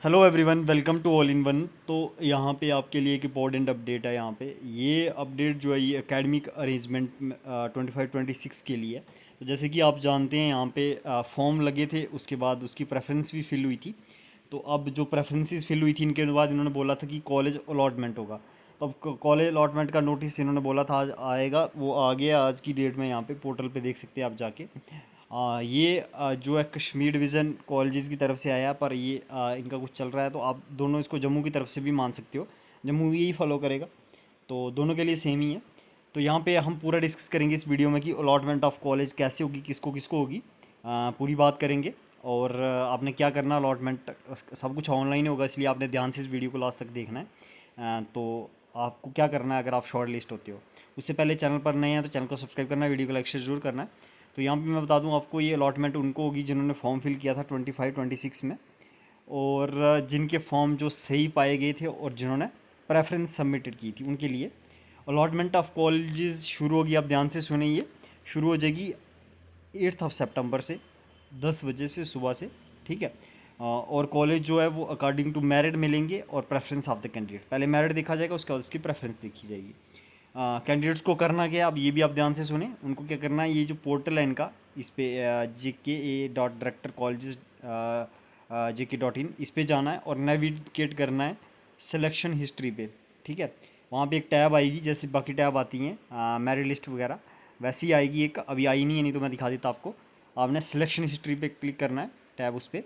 Hello everyone, welcome to all in one. तो यहाँ पे आपके लिए एक इम्पॉर्टेंट अपडेट है। यहाँ पे ये अपडेट जो है ये एकेडमिक अरेंजमेंट 25-26 के लिए है। तो जैसे कि आप जानते हैं यहाँ पे फॉर्म लगे थे, उसके बाद उसकी प्रेफरेंस भी फिल हुई थी। तो अब जो प्रेफरेंसेस फिल हुई थी इनके बाद इन्होंने बोला था कि कॉलेज अलॉटमेंट होगा। तो अब कॉलेज अलॉटमेंट का नोटिस इन्होंने बोला था आज आएगा, वो आ गया आज की डेट में। यहाँ पे पोर्टल पे देख सकते हैं आप जाके। ये जो है कश्मीर डिवीज़न कॉलेजेस की तरफ से आया, पर ये इनका कुछ चल रहा है, तो आप दोनों इसको जम्मू की तरफ से भी मान सकते हो। जम्मू यही फॉलो करेगा, तो दोनों के लिए सेम ही है। तो यहाँ पे हम पूरा डिस्कस करेंगे इस वीडियो में कि अलॉटमेंट ऑफ कॉलेज कैसे होगी, किसको किसको होगी। पूरी बात करेंगे। और आपने क्या करना, अलॉटमेंट सब कुछ ऑनलाइन होगा, इसलिए आपने ध्यान से इस वीडियो को लास्ट तक देखना है। तो आपको क्या करना है अगर आप शॉर्ट लिस्ट होते हो। उससे पहले चैनल पर नए हैं तो चैनल को सब्सक्राइब करना है, वीडियो को लाइक शेयर जरूर करना है। तो यहाँ पे मैं बता दूँ आपको, ये अलॉटमेंट उनको होगी जिन्होंने फॉर्म फिल किया था 25-26 में, और जिनके फॉर्म जो सही पाए गए थे और जिन्होंने प्रेफरेंस सबमिटेड की थी उनके लिए अलॉटमेंट ऑफ कॉलेजेस शुरू होगी। आप ध्यान से सुनिए, शुरू हो जाएगी 8 सितंबर से 10 बजे से सुबह से। ठीक है। और कॉलेज जो है वो अकॉर्डिंग टू मेरिट मिलेंगे और प्रेफरेंस ऑफ द कैंडिडेट। पहले मेरिट देखा जाएगा, उसके बाद उसकी प्रेफरेंस देखी जाएगी। कैंडिडेट्स को करना क्या है, अब ये भी आप ध्यान से सुने। उनको क्या करना है, ये जो पोर्टल है इनका, इस पर JKA.director.colleges.JK.in इस पर जाना है और नेविगेट करना है सिलेक्शन हिस्ट्री पे। ठीक है। वहाँ पे एक टैब आएगी, जैसे बाकी टैब आती हैं मेरिट लिस्ट वगैरह, वैसी आएगी एक। अभी आई नहीं है, नहीं तो मैं दिखा देता आपको। आपने सिलेक्शन हिस्ट्री पे क्लिक करना है, टैब उस पर।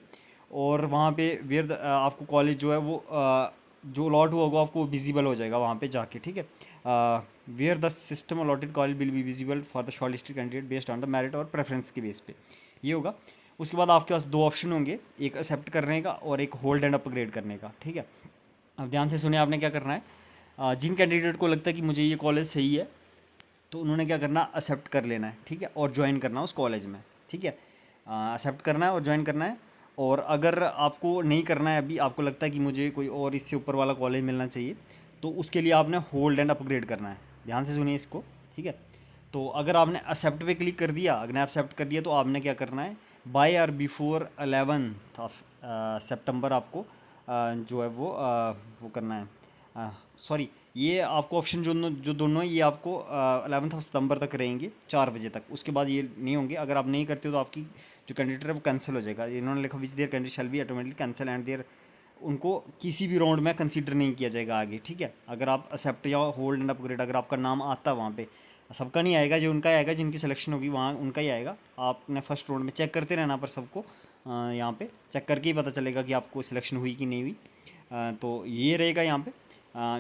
और वहाँ पे आपको कॉलेज जो है वो जो अलॉट हुआ होगा आपको विजिबल हो जाएगा वहाँ पे जाके। ठीक है। Where the system allotted college will be visible for the short listed candidate based on the merit और प्रेफरेंस के बेस पे, ये होगा। उसके बाद आपके पास दो ऑप्शन होंगे, एक एक्सेप्ट करने का और एक होल्ड एंड अपग्रेड करने का। ठीक है। अब ध्यान से सुने, आपने क्या करना है, जिन कैंडिडेट को लगता है कि मुझे ये कॉलेज सही है, तो उन्होंने क्या करना, एक्सेप्ट कर लेना है। ठीक है। और ज्वाइन करना उस कॉलेज में। ठीक है। एक्सेप्ट करना है और ज्वाइन करना है। और अगर आपको नहीं करना है, अभी आपको लगता है कि मुझे कोई और इससे ऊपर वाला कॉलेज मिलना चाहिए, तो उसके लिए आपने होल्ड एंड अपग्रेड करना है। ध्यान से सुनिए इसको। ठीक है। तो अगर आपने एक्सेप्ट पे क्लिक कर दिया, अगर एक्सेप्ट कर दिया, तो आपने क्या करना है, बाय और बिफोर 11 ऑफ सितंबर आपको जो है वो करना है। सॉरी, ये आपको ऑप्शन जो दोनों है, ये आपको 11 सितंबर तक रहेंगे 4 बजे तक। उसके बाद ये नहीं होंगे। अगर आप नहीं करते हो तो आपकी जो कैंडिडेट है वो कैंसिल हो जाएगा। इन्होंने लिखा which their candidate shall be automatically cancel and their, उनको किसी भी राउंड में कंसीडर नहीं किया जाएगा आगे। ठीक है। अगर आप एक्सेप्ट या होल्ड एंड अपग्रेड, अगर आपका नाम आता है वहाँ पे, सबका नहीं आएगा, जो उनका आएगा, जिनकी सिलेक्शन होगी वहाँ उनका ही आएगा। आपने फर्स्ट राउंड में चेक करते रहना पर सबको, यहाँ पे चेक करके ही पता चलेगा कि आपको सिलेक्शन हुई कि नहीं हुई। तो ये रहेगा यहाँ पे।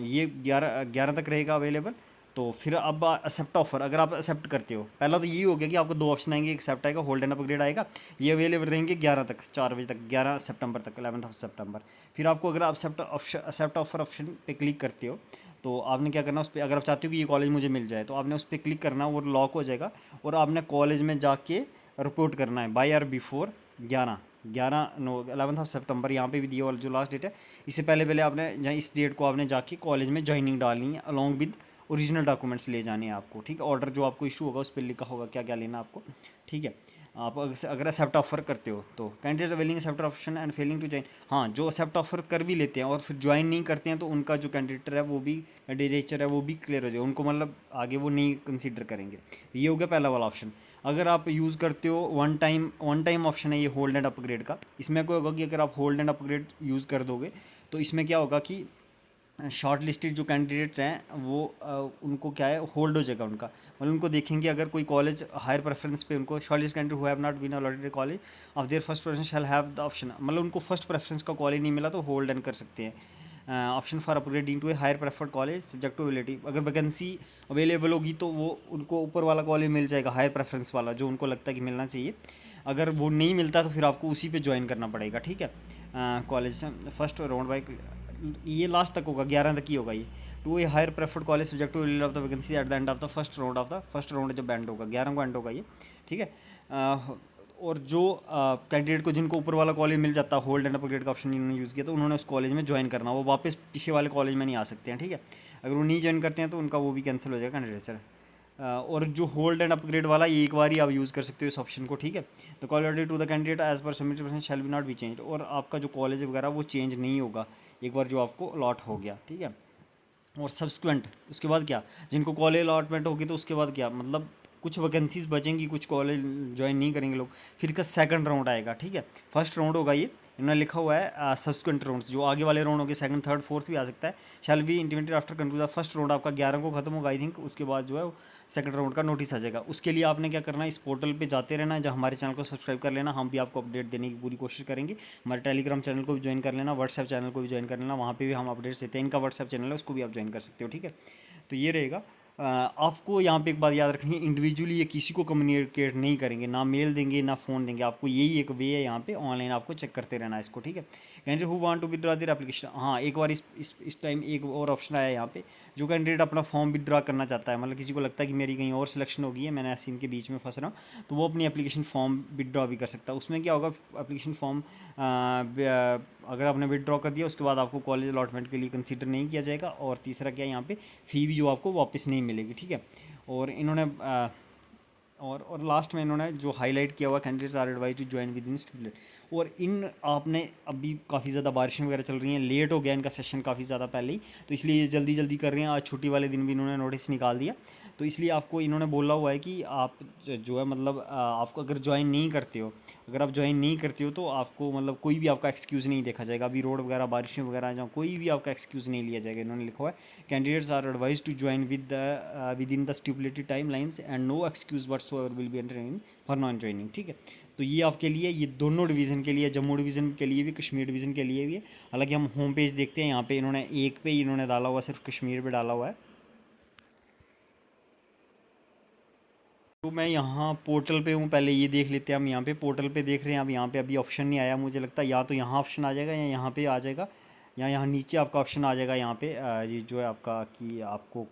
ये 11 तक रहेगा अवेलेबल। तो फिर अब एक्सेप्ट ऑफर, अगर आप एक्सेप्ट करते हो, पहला तो यही हो गया कि आपको दो ऑप्शन आएंगे, एक्सेप्ट आएगा, होल्ड एंड अपग्रेड आएगा। ये अवेलेबल रहेंगे 11 तक, 4 बजे तक, 11 सितंबर तक, 11 सितंबर। फिर आपको अगर आप एक्सेप्ट ऑफर ऑप्शन पे क्लिक करते हो, तो आपने क्या करना, उस पर अगर आप चाहते हो कि ये कॉलेज मुझे मिल जाए, तो आपने उस पर क्लिक करना, वो लॉक हो जाएगा। और आपने कॉलेज में जाके रिपोर्ट करना है बाय और बिफोर 11 सितंबर। यहाँ पे भी दिया वाला जो लास्ट डेट है, इससे पहले पहले आपने जहाँ इस डेट को आपने जाके कॉलेज में ज्वाइनिंग डालनी है, अलॉन्ग विद ओरिजिनल डॉक्यूमेंट्स ले जाने हैं आपको। ठीक है। ऑर्डर जो आपको इशू होगा उस पर लिखा होगा क्या क्या लेना आपको। ठीक है। आप अगर एक्सेप्ट ऑफर करते हो तो candidate willing accept option and failing to join, हाँ, जो एक्सेप्ट ऑफर कर भी लेते हैं और फिर ज्वाइन नहीं करते हैं, तो उनका जो कैंडिडेटर है वो भी, कैंडिडेचर है वो भी क्लियर हो जाए, उनको मतलब आगे वो नहीं कंसीडर करेंगे। तो ये हो गया पहला वाला ऑप्शन। अगर आप यूज़ करते हो वन टाइम ऑप्शन है ये होल्ड एंड अपग्रेड का, इसमें क्या होगा कि अगर आप होल्ड एंड अपग्रेड यूज़ कर दोगे, तो इसमें क्या होगा कि शॉर्ट लिस्टेड जो कैंडिडेट्स हैं वो उनको क्या है, होल्ड हो जाएगा उनका। मतलब उनको देखेंगे, अगर कोई कॉलेज हायर प्रेफरेंस पे, उनको short list candidate who have not been allotted college of their first preference shall have the option, मतलब उनको फर्स्ट प्रेफरेंस का कॉलेज नहीं मिला तो होल्ड एंड कर सकते हैं। Option for upgrading to a higher preferred college subject to availability, अगर वैकेंसी अवेलेबल होगी तो वो उनको ऊपर वाला कॉलेज मिल जाएगा, हायर प्रेफरेंस वाला जो उनको लगता है कि मिलना चाहिए। अगर वो नहीं मिलता तो फिर आपको उसी पे ज्वाइन करना पड़ेगा। ठीक है। कॉलेज फर्स्ट राउंड बाई, ये लास्ट तक होगा, 11 तक ही होगा ये। To a higher preferred college subject to of the vacancy at the end of the first round जब एंड होगा, 11 को एंड होगा ये। ठीक है। और जो कैंडिडेट को जिनको ऊपर वाला कॉलेज मिल जाता है, होल्ड एंड अपग्रेड का ऑप्शन जिन्होंने यूज़ किया, तो उन्होंने उस कॉलेज में ज्वाइन करना, वो वापस पीछे वाले कॉलेज में नहीं आ सकते हैं। ठीक है। अगर वो नहीं ज्वाइन करते हैं तो उनका वो भी कैंसिल हो जाएगा कैंडिडेचर। और जो होल्ड एंड अपग्रेड वाला ये एक बार ही आप यूज़ कर सकते हो इस ऑप्शन को, ठीक है। तो quality to the candidate as per submitted percent shall be not be change, और आपका जो कॉलेज वगैरह वो चेंज नहीं होगा एक बार जो आपको अलॉट हो गया, ठीक है। और सब्सिक्वेंट उसके बाद क्या, जिनको कॉलेज अलॉटमेंट होगी तो उसके बाद क्या, मतलब कुछ वैकेंसीज बचेंगी, कुछ कॉलेज ज्वाइन नहीं करेंगे लोग, फिर इसका सेकंड राउंड आएगा, ठीक है। फर्स्ट राउंड होगा ये, इन्होंने लिखा हुआ है सब्सिक्वेंट राउंड्स, जो आगे वाले राउंड होंगे सेकंड थर्ड फोर्थ भी आ सकता है, shall be intimated after conclude first round. आपका 11 को खत्म होगा आई थिंक, उसके बाद जो है सेकंड राउंड का नोटिस आ जाएगा। उसके लिए आपने क्या करना है, इस पोर्टल पे जाते रहना है, जब हमारे चैनल को सब्सक्राइब कर लेना, हम भी आपको अपडेट देने की पूरी कोशिश करेंगे। हमारे टेलीग्राम चैनल को भी ज्वाइन कर लेना, व्हाट्सएप चैनल को भी ज्वाइन कर लेना, वहाँ पे भी हम अपडेट्स देते हैं। इनका व्हाट्सएप चैनल है, उसको भी आप ज्वाइन कर सकते हो, ठीक है। तो ये रहेगा। आपको यहाँ पे एक बात याद रखनी है, इंडिविजुअली ये किसी को कम्युनिकेट नहीं करेंगे, ना मेल देंगे ना फ़ोन देंगे, आपको यही एक वे है यहाँ पे, ऑनलाइन आपको चेक करते रहना है इसको, ठीक है। Candidate who want to withdraw their application, हाँ एक बार इस टाइम एक और ऑप्शन आया है यहाँ पे, जो कैंडिडेट अपना फॉर्म विदड्रॉ करना चाहता है, मतलब किसी को लगता है कि मेरी कहीं और सिलेक्शन हो गई है, मैंने ऐसे इनके बीच में फंस रहा हूँ, तो वो अपनी एप्लीकेशन फॉर्म विदड्रॉ भी कर सकता है। उसमें क्या होगा, एप्लीकेशन फॉर्म अगर आपने विदड्रॉ कर दिया उसके बाद आपको कॉलेज अलॉटमेंट के लिए कंसीडर नहीं किया जाएगा, और तीसरा क्या, यहाँ पे फ़ी भी जो आपको वापस नहीं मिलेगी, ठीक है। और इन्होंने और लास्ट में इन्होंने जो हाईलाइट किया हुआ, candidates are advise to join with in student, और इन आपने अभी काफ़ी ज़्यादा बारिशें वगैरह चल रही हैं, लेट हो गया इनका सेशन काफ़ी ज़्यादा पहले ही, तो इसलिए ये जल्दी जल्दी कर रहे हैं। आज छुट्टी वाले दिन भी इन्होंने नोटिस निकाल दिया, तो इसलिए आपको इन्होंने बोला हुआ है कि आप जो है मतलब आपको अगर ज्वाइन नहीं करते हो, अगर आप ज्वाइन नहीं करते हो तो आपको मतलब कोई भी आपका एक्सक्यूज़ नहीं देखा जाएगा। अभी रोड वगैरह बारिशें वगैरह जहाँ कोई भी आपका एक्सक्यूज़ नहीं लिया जाएगा। इन्होंने लिखा हुआ है candidates are advise to join with in the stipulated time lines and no excuse whatsoever will be entertaining for non joining, ठीक है। तो ये आपके लिए, ये दोनों डिवीज़न के लिए, जम्मू डिवीज़न के लिए भी कश्मीर डिवीज़न के लिए भी है। हालांकि हम होम पेज देखते हैं, यहाँ पे इन्होंने एक पे ही इन्होंने डाला हुआ, सिर्फ कश्मीर पे डाला हुआ है। तो मैं यहाँ पोर्टल पे हूँ, पहले ये देख लेते हैं हम। यहाँ पे पोर्टल पे देख रहे हैं, अब यहाँ पे अभी ऑप्शन नहीं आया, मुझे लगता है या तो यहाँ ऑप्शन आ जाएगा या यहाँ पे आ जाएगा, या यहाँ नीचे आपका ऑप्शन आ जाएगा। यहाँ पे ये जो है आपका कि आपको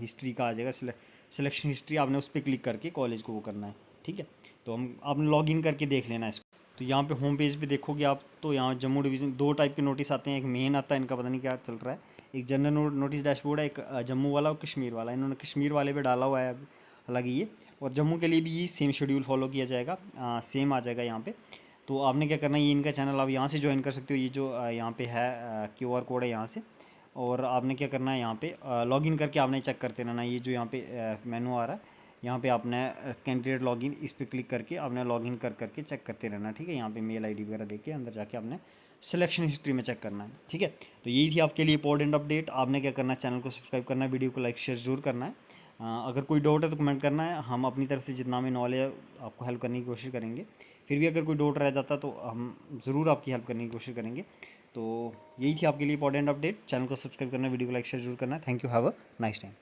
हिस्ट्री का आ जाएगा, सिलेक्शन हिस्ट्री, आपने उस पर क्लिक करके कॉलेज को वो करना है, ठीक है। तो हम आपने लॉग इन करके देख लेना है इसको। तो यहाँ पे होम पेज पे देखोगे आप, तो यहाँ जम्मू डिवीज़न दो टाइप के नोटिस आते हैं, एक मेन आता है, इनका पता नहीं क्या चल रहा है, एक जनरल नोटिस डैशबोर्ड है, एक जम्मू वाला और कश्मीर वाला। इन्होंने कश्मीर वाले पे डाला हुआ है हालांकि ये, और जम्मू के लिए भी ये सेम शेड्यूल फॉलो किया जाएगा, सेम आ जाएगा यहाँ पे। तो आपने क्या करना है, ये इनका चैनल आप यहाँ से ज्वाइन कर सकते हो, ये जो यहाँ पे है QR कोड है यहाँ से, और आपने क्या करना है, यहाँ पे लॉगिन करके आपने चेक करते रहना। ये जो यहाँ पे मेनू आ रहा है, यहाँ पे आपने कैंडिडेट लॉगिन, इस पर क्लिक करके आपने लॉगिन कर करके चेक करते रहना, ठीक है। यहाँ पे मेल ID वगैरह देके अंदर जाके आपने सिलेक्शन हिस्ट्री में चेक करना है, ठीक है। तो यही थी आपके लिए इंपॉर्टेंट अपडेट। आपने क्या करना है, चैनल को सब्सक्राइब करना है, वीडियो को लाइक शेयर जरूर करना है। अगर कोई डाउट है तो कमेंट करना है, हम अपनी तरफ से जितना हमें नॉलेज है आपको हेल्प करने की कोशिश करेंगे। फिर भी अगर कोई डाउट रह जाता तो हम ज़रूर आपकी हेल्प करने की कोशिश करेंगे। तो यही थी आपके लिए इंपॉर्टेंट अपडेट। चैनल को सब्सक्राइब करना, वीडियो को लाइक शेयर जरूर करना है। Thank you, have a nice time.